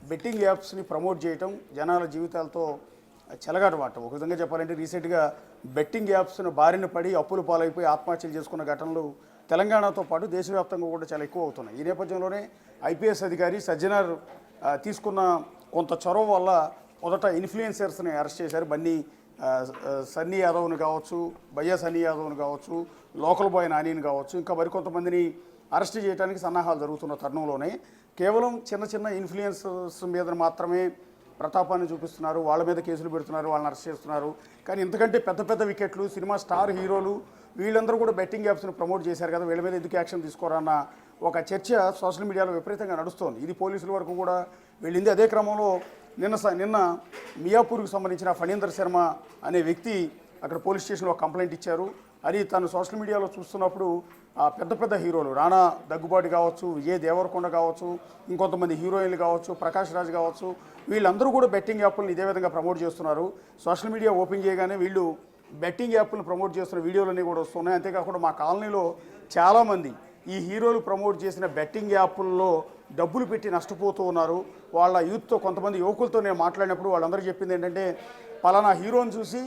Betting యాప్స్ని promote చేయటం జనాల జీవితాలతో చెలగాటమాటం. ఒక విధంగా చెప్పాలంటే రీసెంట్గా బెట్టింగ్ యాప్స్ను బారిన పడి అప్పులు పాలైపోయి ఆత్మహత్యలు చేసుకున్న ఘటనలు తెలంగాణతో పాటు దేశవ్యాప్తంగా కూడా చాలా ఎక్కువ అవుతున్నాయి. ఈ నేపథ్యంలోనే ఐపీఎస్ అధికారి సజ్జనార్ తీసుకున్న కొంత చొరవ వల్ల మొదట ఇన్ఫ్లుయెన్సర్స్ని అరెస్ట్ చేశారు. సన్నీ యాదవ్ని కావచ్చు, భయ్యా సన్నీ యాదవ్ని కావచ్చు, లోకల్ బాయ్ నానిని కావచ్చు, ఇంకా మరికొంతమందిని అరెస్ట్ చేయడానికి సన్నాహాలు జరుగుతున్న తరుణంలోనే కేవలం చిన్న చిన్న ఇన్ఫ్లుయెన్సర్స్ మీద మాత్రమే ప్రతాపాన్ని చూపిస్తున్నారు, వాళ్ళ మీద కేసులు పెడుతున్నారు, వాళ్ళని అరెస్ట్ చేస్తున్నారు. కానీ ఇంతకంటే పెద్ద పెద్ద వికెట్లు, సినిమా స్టార్ హీరోలు వీళ్ళందరూ కూడా బెట్టింగ్ యాప్స్ని ప్రమోట్ చేశారు కదా, వీళ్ళ మీద ఎందుకు యాక్షన్ తీసుకోరన్న ఒక చర్చ సోషల్ మీడియాలో విపరీతంగా నడుస్తోంది. ఇది పోలీసుల వరకు కూడా వెళ్ళింది. అదే క్రమంలో నిన్న మియాపూర్కి సంబంధించిన ఫణీందర్ శర్మ అనే వ్యక్తి అక్కడ పోలీస్ స్టేషన్లో కంప్లైంట్ ఇచ్చారు. అది తను సోషల్ మీడియాలో చూస్తున్నప్పుడు పెద్ద పెద్ద హీరోలు రానా దగ్గుబాటి కావచ్చు, విజయ్ దేవరకొండ కావచ్చు, ఇంకొంతమంది హీరోయిన్లు కావచ్చు, ప్రకాష్ రాజ్ కావచ్చు, వీళ్ళందరూ కూడా బెట్టింగ్ యాప్లను ఇదే విధంగా ప్రమోట్ చేస్తున్నారు. సోషల్ మీడియా ఓపెన్ చేయగానే వీళ్ళు బెట్టింగ్ యాప్లను ప్రమోట్ చేస్తున్న వీడియోలన్నీ కూడా వస్తున్నాయి. అంతేకాకుండా మా కాలనీలో చాలామంది ఈ హీరోలు ప్రమోట్ చేసిన బెట్టింగ్ యాప్ల్లో డబ్బులు పెట్టి నష్టపోతూ ఉన్నారు. వాళ్ళ యూత్తో కొంతమంది యువకులతో నేను మాట్లాడినప్పుడు వాళ్ళందరూ చెప్పింది ఏంటంటే, పలానా హీరోని చూసి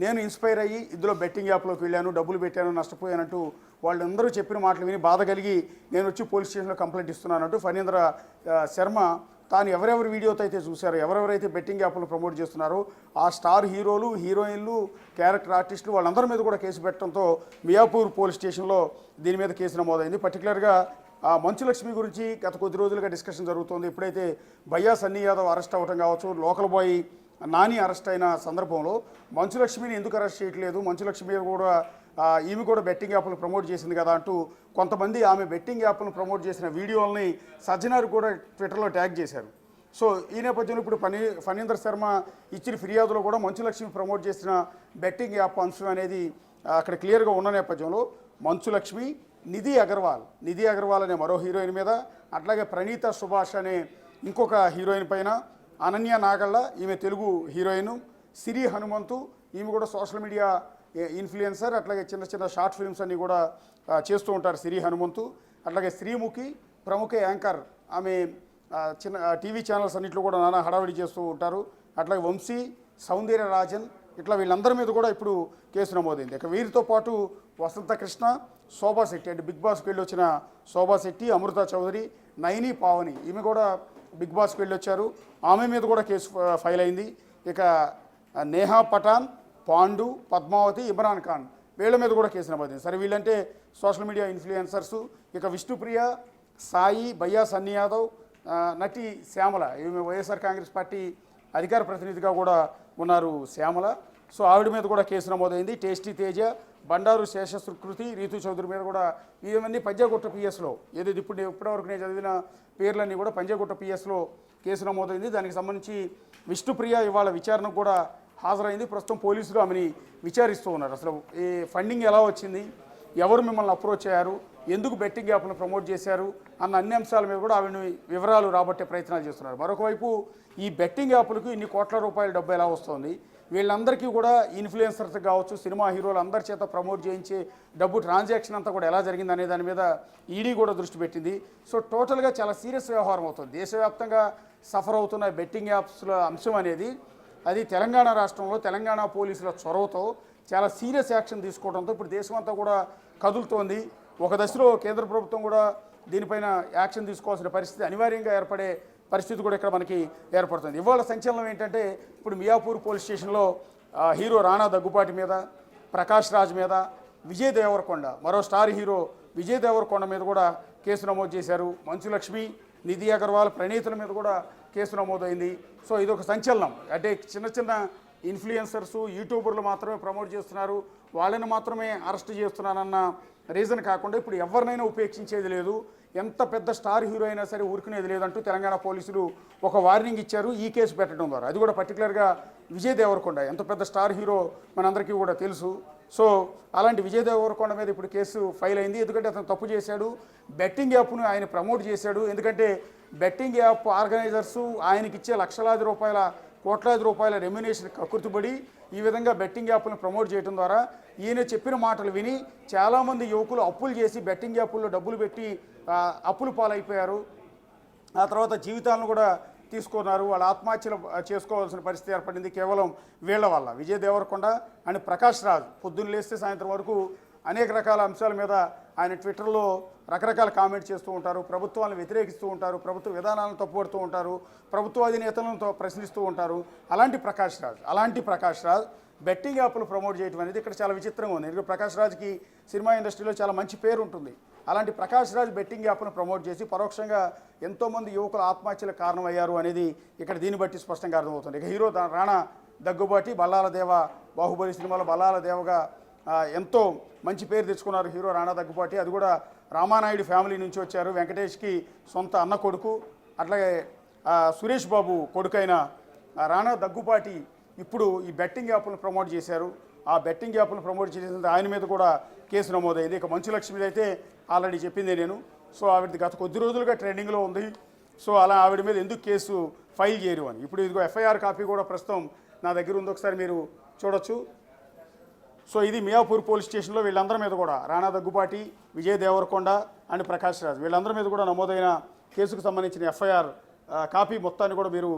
నేను ఇన్స్పైర్ అయ్యి ఇందులో బెట్టింగ్ యాప్లోకి వెళ్ళాను, డబ్బులు పెట్టాను, నష్టపోయానంటూ వాళ్ళందరూ చెప్పిన మాటలు విని బాధ కలిగి నేను వచ్చి పోలీస్ స్టేషన్లో కంప్లైంట్ ఇస్తున్నానంటూ ఫణీంద్ర శర్మ తాను ఎవరెవరి వీడియోతో అయితే చూశారో, ఎవరెవరైతే బెట్టింగ్ యాప్లు ప్రమోట్ చేస్తున్నారో ఆ స్టార్ హీరోలు, హీరోయిన్లు, క్యారెక్టర్ ఆర్టిస్టులు వాళ్ళందరి మీద కూడా కేసు పెట్టడంతో మియాపూర్ పోలీస్ స్టేషన్లో దీని మీద కేసు నమోదైంది. పర్టికులర్గా మంచు లక్ష్మి గురించి గత కొద్ది రోజులుగా డిస్కషన్ జరుగుతోంది. ఎప్పుడైతే భయ్యా సన్నీ యాదవ్ అరెస్ట్ అవ్వడం కావచ్చు, లోకల్ బాయ్ నాని అరెస్ట్ అయిన సందర్భంలో మంచు లక్ష్మిని ఎందుకు అరెస్ట్ చేయట్లేదు, మంచు లక్ష్మి కూడా ఈమె కూడా బెట్టింగ్ యాప్లు ప్రమోట్ చేసింది కదా అంటూ కొంతమంది ఆమె బెట్టింగ్ యాప్లను ప్రమోట్ చేసిన వీడియోలని సజ్జనార్ కూడా ట్విట్టర్లో ట్యాగ్ చేశారు. సో ఈ నేపథ్యంలో ఇప్పుడు ఫణీందర్ శర్మ ఇచ్చిన ఫిర్యాదులో కూడా మంచు లక్ష్మి ప్రమోట్ చేసిన బెట్టింగ్ యాప్ అంశం అనేది అక్కడ క్లియర్గా ఉన్న నేపథ్యంలో మంచు లక్ష్మి, నిధి అగర్వాల్ అనే మరో హీరోయిన్ మీద, అట్లాగే ప్రణీత సుభాష్ అనే ఇంకొక హీరోయిన్ పైన, అనన్య నాగళ్ళ ఈమె తెలుగు హీరోయిన్, సిరి హనుమంతు ఈమె కూడా సోషల్ మీడియా ఇన్ఫ్లుయెన్సర్, అట్లాగే చిన్న చిన్న షార్ట్ ఫిల్మ్స్ అన్నీ కూడా చేస్తూ ఉంటారు సిరి హనుమంతు, అట్లాగే శ్రీముఖి ప్రముఖ యాంకర్, ఆమె చిన్న టీవీ ఛానల్స్ అన్నింటిలో కూడా నానా హడావిడి చేస్తూ ఉంటారు, అట్లాగే వంశీ, సౌందర్య రాజన్, ఇట్లా వీళ్ళందరి మీద కూడా ఇప్పుడు కేసు నమోదైంది. ఇక వీరితో పాటు వసంత కృష్ణ, శోభా శెట్టి అంటే బిగ్ బాస్కి వెళ్ళి వచ్చిన శోభా శెట్టి, అమృత చౌదరి, నైని పావని ఈమె కూడా బిగ్ బాస్కి వెళ్ళి వచ్చారు, ఆమె మీద కూడా కేసు ఫైల్ అయింది. ఇక నేహా పఠాన్, పాండు, పద్మావతి, ఇమ్రాన్ ఖాన్ వీళ్ళ మీద కూడా కేసు నమోదైంది. సరే వీళ్ళంటే సోషల్ మీడియా ఇన్ఫ్లుయెన్సర్సు. ఇక విష్ణుప్రియ, సాయి, భయ్యా సన్నీ యాదవ్, నటి శ్యామల ఈమె వైఎస్ఆర్ కాంగ్రెస్ పార్టీ అధికార ప్రతినిధిగా కూడా ఉన్నారు శ్యామల. సో ఆవిడ మీద కూడా కేసు నమోదైంది. టేస్టీ తేజ, బండారు శేషసుకృతి, రీతు చౌదరి మీద కూడా ఇవన్నీ పంజాగుట్ట పిఎస్లో ఏదైతే ఇప్పటివరకు నేను చదివిన పేర్లన్నీ కూడా పంజాగుట్ట పిఎస్లో కేసు నమోదైంది. దానికి సంబంధించి విష్ణుప్రియ ఇవాళ విచారణకు కూడా హాజరైంది. ప్రస్తుతం పోలీసులు ఆమెని విచారిస్తూ ఉన్నారు. అసలు ఈ ఫండింగ్ ఎలా వచ్చింది, ఎవరు మిమ్మల్ని అప్రోచ్ అయ్యారు, ఎందుకు బెట్టింగ్ యాప్ను ప్రమోట్ చేశారు అన్న అన్ని అంశాల మీద కూడా ఆవిడని వివరాలు రాబట్టే ప్రయత్నాలు చేస్తున్నారు. మరొకవైపు ఈ బెట్టింగ్ యాప్లకు ఇన్ని కోట్ల రూపాయల డబ్బు ఎలా వస్తుంది, వీళ్ళందరికీ కూడా ఇన్ఫ్లుయెన్సర్స్ కావచ్చు, సినిమా హీరోలు అందరి చేత ప్రమోట్ చేయించే డబ్బు ట్రాన్సాక్షన్ అంతా కూడా ఎలా జరిగింది అనే దాని మీద ఈడీ కూడా దృష్టి పెట్టింది. సో టోటల్గా చాలా సీరియస్ వ్యవహారం అవుతుంది. దేశవ్యాప్తంగా సఫర్ అవుతున్న బెట్టింగ్ యాప్స్ల అంశం అనేది అది తెలంగాణ రాష్ట్రంలో తెలంగాణ పోలీసుల చొరవతో చాలా సీరియస్ యాక్షన్ తీసుకోవడంతో ఇప్పుడు దేశమంతా కూడా కదులుతోంది. ఒక దశలో కేంద్ర ప్రభుత్వం కూడా దీనిపైన యాక్షన్ తీసుకోవాల్సిన పరిస్థితి అనివార్యంగా ఏర్పడే పరిస్థితి కూడా ఇక్కడ మనకి ఏర్పడుతుంది. ఇవాళ సంచలనం ఏంటంటే ఇప్పుడు మియాపూర్ పోలీస్ స్టేషన్లో హీరో రానా దగ్గుపాటి మీద, ప్రకాష్ రాజ్ మీద, విజయ్ దేవరకొండ మరో స్టార్ హీరో విజయ్ దేవరకొండ మీద కూడా కేసు నమోదు చేశారు. మంచు లక్ష్మి, నిధి అగర్వాల్, ప్రణీతుల మీద కూడా కేసు నమోదైంది. సో ఇదొక సంచలనం. అంటే చిన్న చిన్న ఇన్ఫ్లుయెన్సర్సు, యూట్యూబర్లు మాత్రమే ప్రమోట్ చేస్తున్నారు, వాళ్ళని మాత్రమే అరెస్ట్ చేస్తున్నారన్న రీజన్ కాకుండా ఇప్పుడు ఎవరినైనా ఉపేక్షించేది లేదు, ఎంత పెద్ద స్టార్ హీరో అయినా సరే ఊరుకునేది లేదంటూ తెలంగాణ పోలీసులు ఒక వార్నింగ్ ఇచ్చారు ఈ కేసు పెట్టడం ద్వారా. అది కూడా పర్టికులర్గా విజయ్ దేవరకొండ ఎంత పెద్ద స్టార్ హీరో మనందరికీ కూడా తెలుసు. సో అలాంటి విజయ్ దేవరకొండ మీద ఇప్పుడు కేసు ఫైల్ అయింది. ఎందుకంటే అతను తప్పు చేశాడు, బెట్టింగ్ యాప్ను ఆయన ప్రమోట్ చేశాడు. ఎందుకంటే బెట్టింగ్ యాప్ ఆర్గనైజర్సు ఆయనకి ఇచ్చే కోట్లాది రూపాయల రెమ్యునేషన్ కక్కుర్తిపడి ఈ విధంగా బెట్టింగ్ యాప్లను ప్రమోట్ చేయడం ద్వారా ఈయన చెప్పిన మాటలు విని చాలామంది యువకులు అప్పులు చేసి బెట్టింగ్ యాప్ల్లో డబ్బులు పెట్టి అప్పులు పాలైపోయారు. ఆ తర్వాత జీవితాలను కూడా తీసుకున్నారు. వాళ్ళు ఆత్మహత్యలు చేసుకోవాల్సిన పరిస్థితి ఏర్పడింది కేవలం వీళ్ళ వల్ల. విజయ్ దేవరకొండ అండ్ ప్రకాష్ రాజ్ పొద్దున్న లేస్తే సాయంత్రం వరకు అనేక రకాల అంశాల మీద ఆయన ట్విట్టర్లో రకరకాల కామెంట్ చేస్తూ ఉంటారు, ప్రభుత్వాలను వ్యతిరేకిస్తూ ఉంటారు, ప్రభుత్వ విధానాలను తప్పుపడుతూ ఉంటారు, ప్రభుత్వ అధినేతలను ప్రశ్నిస్తూ ఉంటారు. అలాంటి ప్రకాష్ రాజ్ బెట్టింగ్ యాప్లు ప్రమోట్ చేయడం అనేది ఇక్కడ చాలా విచిత్రంగా ఉంది. ఎందుకంటే ప్రకాష్ రాజ్కి సినిమా ఇండస్ట్రీలో చాలా మంచి పేరు ఉంటుంది. అలాంటి ప్రకాష్ రాజ్ బెట్టింగ్ యాప్ను ప్రమోట్ చేసి పరోక్షంగా ఎంతోమంది యువకులు ఆత్మహత్యలకు కారణమయ్యారు అనేది ఇక్కడ దీన్ని బట్టి స్పష్టంగా అర్థమవుతుంది. ఇక హీరో రాణా దగ్గుబాటి బల్లాల దేవ, బాహుబలి సినిమాలో బల్లాల దేవగా ఎంతో మంచి పేరు తెచ్చుకున్నారు హీరో రాణా దగ్గుబాటి. అది కూడా రామానాయుడు ఫ్యామిలీ నుంచి వచ్చారు. వెంకటేష్కి సొంత అన్న కొడుకు. అట్లాగే సురేష్ బాబు కొడుకైన రాణా దగ్గుబాటి ఇప్పుడు ఈ బెట్టింగ్ యాప్లను ప్రమోట్ చేశారు. ఆ బెట్టింగ్ యాప్లను ప్రమోట్ చేసిన ఆయన మీద కూడా కేసు నమోదైంది. ఇక మంచు లక్ష్మిది అయితే ఆల్రెడీ చెప్పిందే నేను. సో ఆవిడది గత కొద్ది రోజులుగా ట్రెండింగ్లో ఉంది. సో అలా ఆవిడ మీద ఎందుకు కేసు ఫైల్ చేయరు అని. ఇప్పుడు ఇదిగో ఎఫ్ఐఆర్ కాపీ కూడా ప్రస్తుతం నా దగ్గర ఉంది, ఒకసారి మీరు చూడొచ్చు. సో ఇది మియాపూర్ పోలీస్ స్టేషన్లో వీళ్ళందరి మీద కూడా రాణా దగ్గుబాటి, విజయ్ దేవరకొండ అండ్ ప్రకాష్ రాజ్ వీళ్ళందరి మీద కూడా నమోదైన కేసుకు సంబంధించిన ఎఫ్ఐఆర్ కాపీ మొత్తాన్ని కూడా మీరు